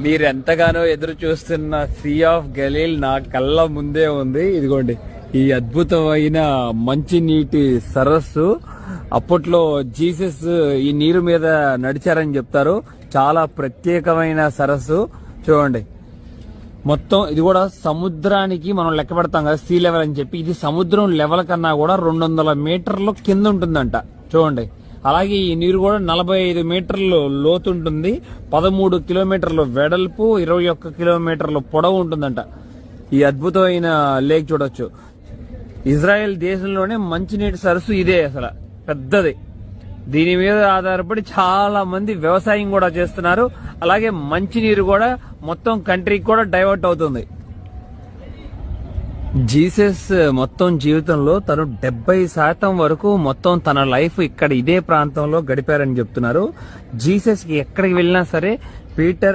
మీరు ఎంతగానో ఎదురు చూస్తున్న సీ ఆఫ్ గలీల్ నా కళ్ళ ముందే ఉంది. ఇదిగోండి ఈ అద్భుతమైన మంచి నీటి సరస్సు. అప్పట్లో జీసస్ ఈ నీరు మీద నడిచారని చెప్తారు. చాలా ప్రత్యేకమైన సరస్సు. చూడండి మొత్తం ఇది కూడా సముద్రానికి మనం లెక్క పెడతాం కదా సీ లెవెల్ అని చెప్పి, ఇది సముద్రం లెవెల్ కన్నా కూడా 200 మీటర్లు కింద ఉంటుందంట. చూడండి అలాగే ఈ నీరు కూడా 45 మీటర్లు లోతు ఉంటుంది, 13 కిలోమీటర్లు వెడల్పు, 21 కిలోమీటర్లు పొడవు ఉంటుందంట. ఈ అద్భుతమైన లేక్ చూడొచ్చు. ఇజ్రాయెల్ దేశంలోనే మంచినీటి సరస్సు ఇదే, అసలు పెద్దది. దీని మీద ఆధారపడి చాలా మంది వ్యవసాయం కూడా చేస్తున్నారు. అలాగే మంచినీరు కూడా మొత్తం కంట్రీకి కూడా డైవర్ట్ అవుతుంది. జీసస్ మొత్తం జీవితంలో తను 70% వరకు మొత్తం తన లైఫ్ ఇక్కడ ఇదే ప్రాంతంలో గడిపారని చెప్తున్నారు. జీసస్ కి ఎక్కడికి వెళ్ళినా సరే పీటర్